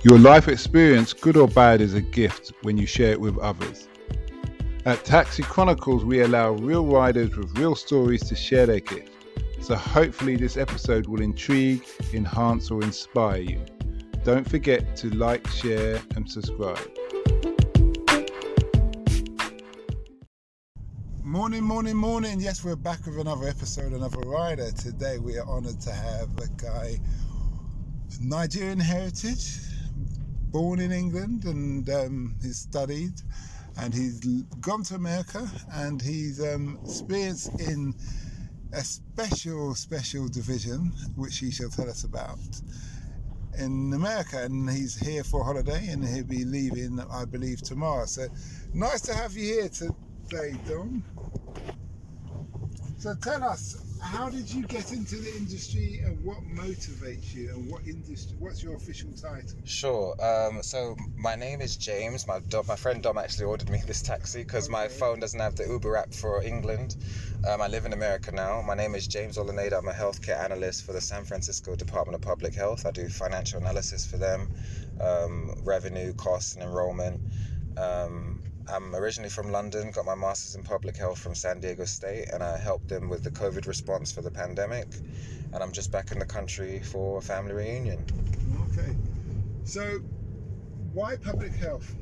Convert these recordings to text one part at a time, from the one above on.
Your life experience, good or bad, is a gift when you share it with others. At Taxi Chronicles, we allow real riders with real stories to share their gift. So hopefully this episode will intrigue, enhance or inspire you. Don't forget to like, share and subscribe. Morning. Yes, we're back with another episode, another rider. Today we are honoured to have a guy, Nigerian heritage, born in England, and he's studied, and he's gone to America, and he's experienced in a special division, which he shall tell us about, in America, and he's here for a holiday, and he'll be leaving, I believe, tomorrow. So nice to have you here today, Dom. So tell us, how did you get into the industry, and what motivates you, and what's your official title? Sure. So my name is James. My friend Dom actually ordered me this taxi because my phone doesn't have the Uber app for England. I live in America now. My name is James Oleneda. I'm a healthcare analyst for the San Francisco Department of Public Health. I do financial analysis for them, revenue, costs, and enrollment. I'm originally from London, got my master's in public health from San Diego State, and I helped them with the COVID response for the pandemic. And I'm just back in the country for a family reunion. Okay. So, why public health?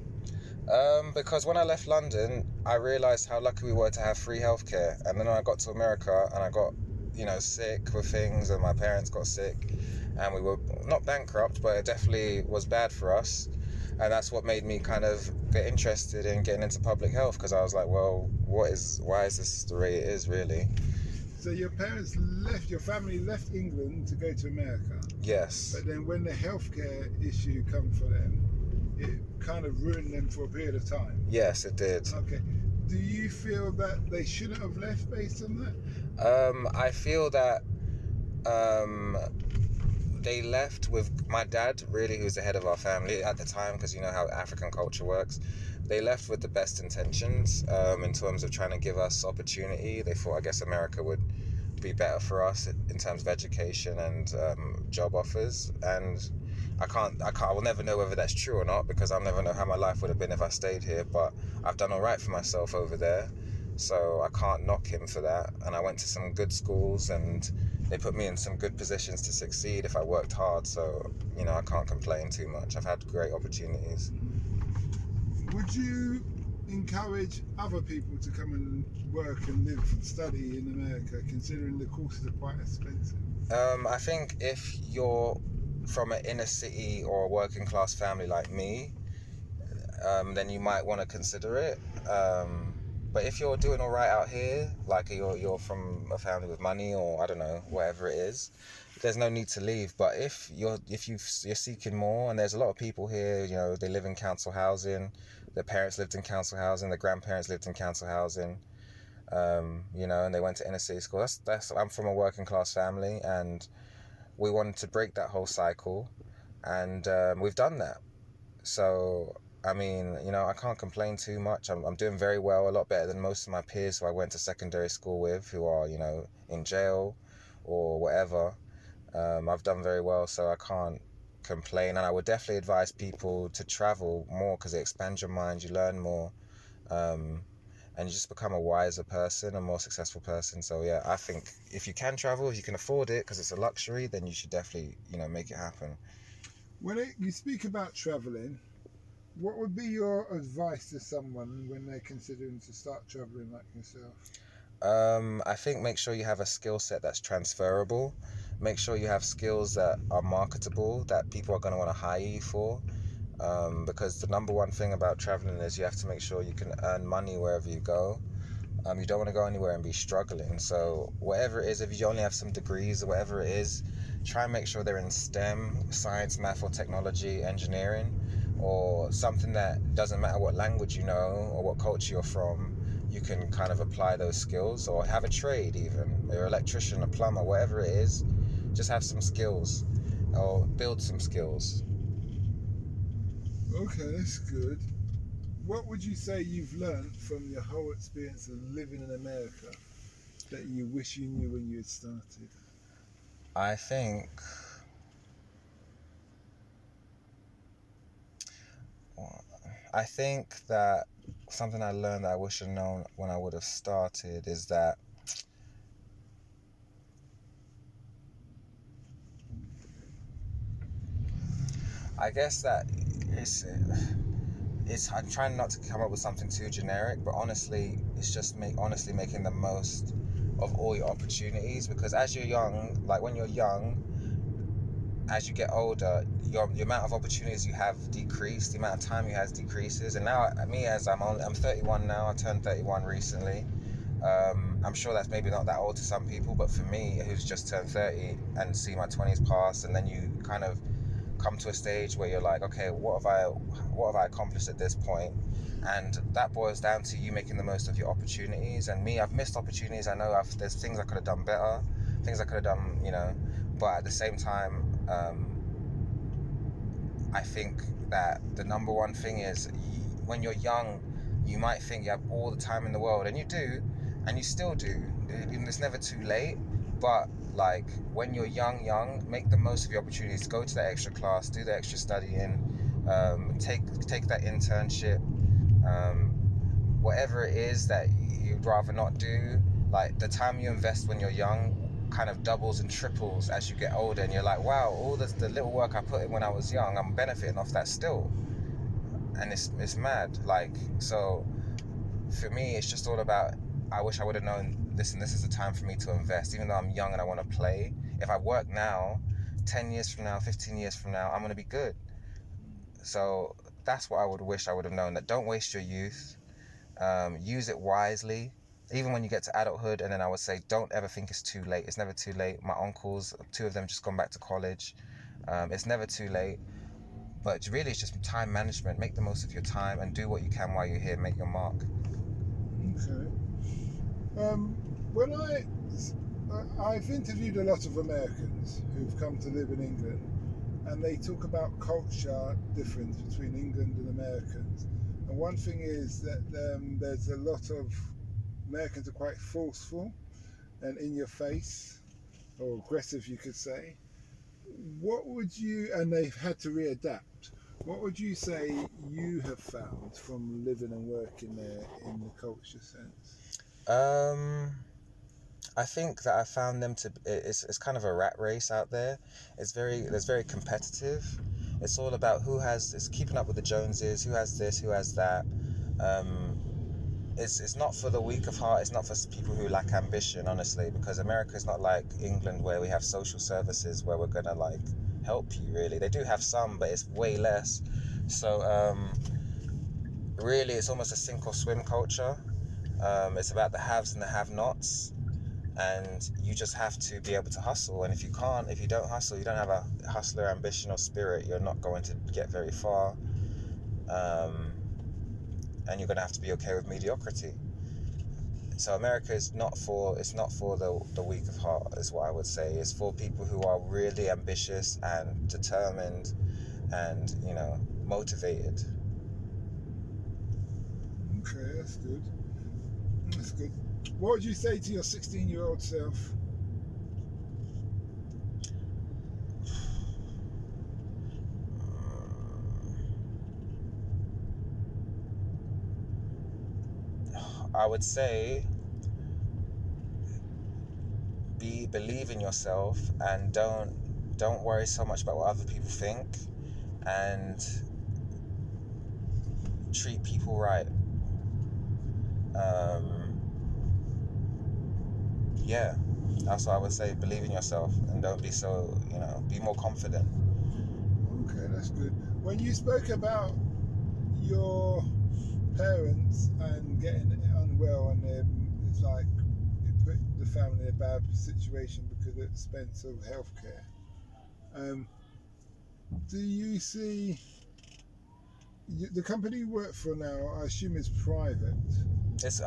Because when I left London, I realised how lucky we were to have free healthcare. And then when I got to America and I got, sick with things, and my parents got sick, and we were not bankrupt, but it definitely was bad for us. And that's what made me kind of get interested in getting into public health, because I was like, well, why is this the way it is, really? So your family left England to go to America? Yes. But then when the healthcare issue come for them, it kind of ruined them for a period of time? Yes, it did. Okay. Do you feel that they shouldn't have left based on that? I feel that they left with my dad, really, who's the head of our family at the time, because you know how African culture works. They left with the best intentions in terms of trying to give us opportunity. They thought, I guess, America would be better for us in terms of education and job offers. And I will never know whether that's true or not, because I'll never know how my life would have been if I stayed here. But I've done all right for myself over there, so I can't knock him for that. And I went to some good schools, and they put me in some good positions to succeed if I worked hard. So, I can't complain too much. I've had great opportunities. Would you encourage other people to come and work and live and study in America, considering the courses are quite expensive? I think if you're from an inner city or a working class family like me, then you might want to consider it. But if you're doing all right out here, like you're from a family with money, or I don't know, whatever it is, there's no need to leave. But if you're seeking more, and there's a lot of people here, they live in council housing, their parents lived in council housing, their grandparents lived in council housing, and they went to inner city school. I'm from a working class family, and we wanted to break that whole cycle, and we've done that. So, I mean, I can't complain too much. I'm doing very well, a lot better than most of my peers who I went to secondary school with, who are, in jail or whatever. I've done very well, so I can't complain. And I would definitely advise people to travel more, because it expands your mind, you learn more, and you just become a wiser person, a more successful person. So yeah, I think if you can travel, if you can afford it, because it's a luxury, then you should definitely, make it happen. When you speak about traveling, what would be your advice to someone when they're considering to start traveling like yourself? I think make sure you have a skill set that's transferable. Make sure you have skills that are marketable, that people are going to want to hire you for. Because the number one thing about traveling is you have to make sure you can earn money wherever you go. You don't want to go anywhere and be struggling. So whatever it is, if you only have some degrees or whatever it is, try and make sure they're in STEM, science, math or technology, engineering, or something that doesn't matter what language you know or what culture you're from, you can kind of apply those skills, or have a trade even. You're an electrician, a plumber, whatever it is, just have some skills or build some skills. Okay, that's good. What would you say you've learned from your whole experience of living in America that you wish you knew when you had started? I think I think that something I learned that I wish I'd known when I would have started is that I guess that I'm trying not to come up with something too generic, but honestly, it's just honestly making the most of all your opportunities, because as you're young, like when you're young, as you get older, your amount of opportunities you have decreased, the amount of time you have decreases. And now, me, as I'm 31 now, I turned 31 recently. I'm sure that's maybe not that old to some people, but for me, who's just turned 30 and see my 20s pass, and then you kind of come to a stage where you're like, okay, what have I accomplished at this point? And that boils down to you making the most of your opportunities. And me, I've missed opportunities. I know there's things I could have done better, things I could have done, but at the same time, I think that the number one thing is, when you're young, you might think you have all the time in the world, and you do, and you still do. It's never too late. But like when you're young, make the most of your opportunities. Go to that extra class, do the extra studying, take that internship, whatever it is that you'd rather not do. Like the time you invest when you're young kind of doubles and triples as you get older, and you're like, wow, all the little work I put in when I was young, I'm benefiting off that still. And it's mad. Like, so for me, it's just all about, I wish I would have known, listen, this is the time for me to invest. Even though I'm young and I want to play, if I work now, 10 years from now, 15 years from now, I'm going to be good. So that's what I would wish I would have known, that don't waste your youth. Use it wisely, even when you get to adulthood. And then I would say, don't ever think it's too late. It's never too late. My uncles, 2 of them just gone back to college. It's never too late. But really, it's just time management. Make the most of your time and do what you can while you're here. Make your mark. Okay. When I've interviewed a lot of Americans who've come to live in England, and they talk about culture difference between England and Americans. And one thing is that there's a lot of Americans are quite forceful and in your face, or aggressive, you could say. What would you, and they've had to readapt, what would you say you have found from living and working there in the culture sense? I think that I found them to, it's kind of a rat race out there. It's very competitive. It's all about it's keeping up with the Joneses, who has this, who has that. It's not for the weak of heart. It's not for people who lack ambition, honestly, because America is not like England, where we have social services where we're gonna like help you. Really, they do have some, but it's way less. So really, it's almost a sink or swim culture. It's about the haves and the have-nots, and you just have to be able to hustle. And if you don't hustle, you don't have a hustler ambition or spirit, you're not going to get very far. And you're going to have to be okay with mediocrity. So America is not for the weak of heart, is what I would say. It's for people who are really ambitious and determined and, motivated. Okay, that's good. That's good. What would you say to your 16-year-old self? I would say, believe in yourself, and don't worry so much about what other people think, and treat people right. Yeah, that's what I would say. Believe in yourself and don't be so, be more confident. Okay, that's good. When you spoke about your parents and getting unwell, and it's like it put the family in a bad situation because of the expense of healthcare. Do you see the company you work for now? I assume is private.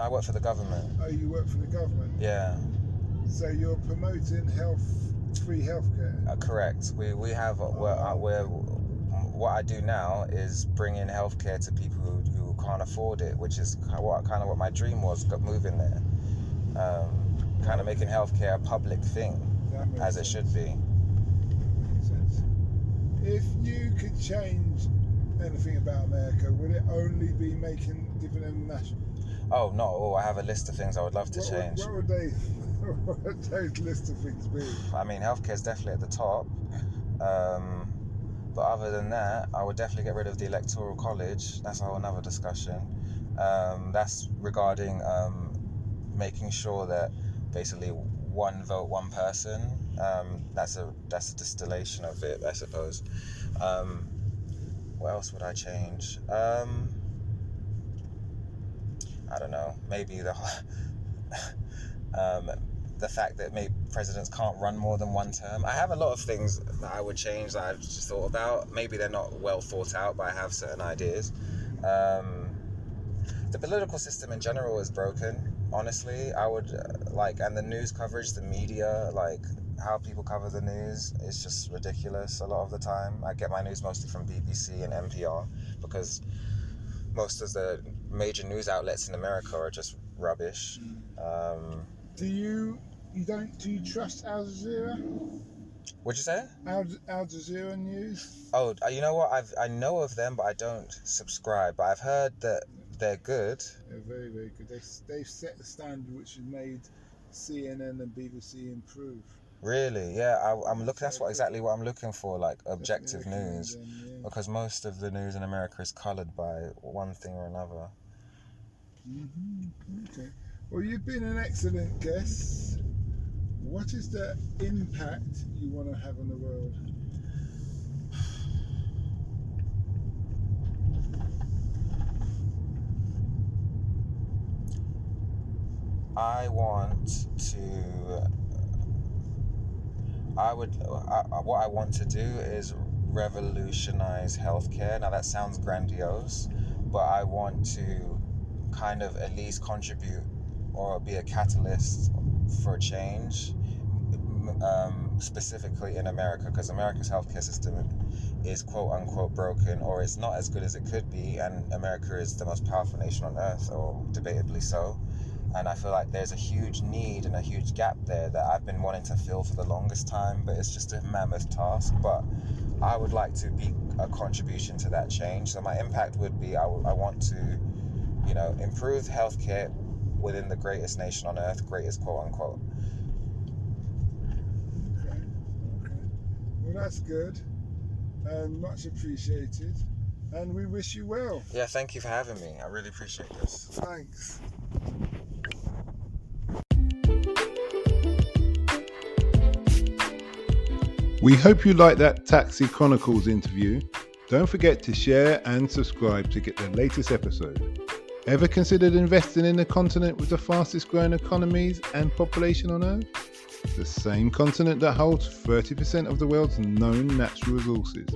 I work for the government. Oh, you work for the government? Yeah. So you're promoting free healthcare? Correct. We have what I do now is bring in healthcare to people who can't afford it, which is kind of what my dream was, moving there. Kind of making healthcare a public thing, as it should be. Makes sense. If you could change anything about America, would it only be giving them national? Oh, not all. I have a list of things I would love to change. What would they? What would those list of things be? I mean, healthcare is definitely at the top. But other than that, I would definitely get rid of the Electoral College. That's a whole nother discussion. That's regarding making sure that basically one vote, one person. That's a distillation of it, I suppose. What else would I change? I don't know. Maybe the fact that maybe presidents can't run more than one term. I have a lot of things that I would change that I've just thought about. Maybe they're not well thought out, but I have certain ideas. The political system in general is broken, honestly. I would and the news coverage, the media, how people cover the news is just ridiculous a lot of the time. I get my news mostly from BBC and NPR because most of the major news outlets in America are just rubbish. Do you trust Al Jazeera? What'd you say? Al Jazeera News? Oh, you know what? I know of them, but I don't subscribe. But I've heard that they're good. They're very, very good. They've set the standard which has made CNN and BBC improve. Really? Yeah, I'm looking. That's exactly what I'm looking for, objective news, because most of the news in America is coloured by one thing or another. Okay. Well, you've been an excellent guest. What is the impact you want to have on the world? What I want to do is revolutionize healthcare. Now that sounds grandiose, but I want to kind of at least contribute or be a catalyst for change, specifically in America, because America's healthcare system is quote unquote broken, or it's not as good as it could be, and America is the most powerful nation on earth, or debatably so. And I feel like there's a huge need and a huge gap there that I've been wanting to fill for the longest time, but it's just a mammoth task. But I would like to be a contribution to that change. So my impact would be I want to, improve healthcare within the greatest nation on earth, greatest quote unquote. Okay. Well, that's good. Much appreciated. And we wish you well. Yeah, thank you for having me. I really appreciate this. Thanks. We hope you liked that Taxi Chronicles interview. Don't forget to share and subscribe to get the latest episode. Ever considered investing in the continent with the fastest growing economies and population on Earth? The same continent that holds 30% of the world's known natural resources.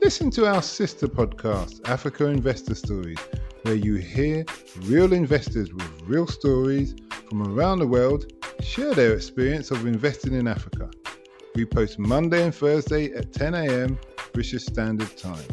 Listen to our sister podcast, Africa Investor Stories, where you hear real investors with real stories from around the world share their experience of investing in Africa. We post Monday and Thursday at 10 a.m. British Standard Time.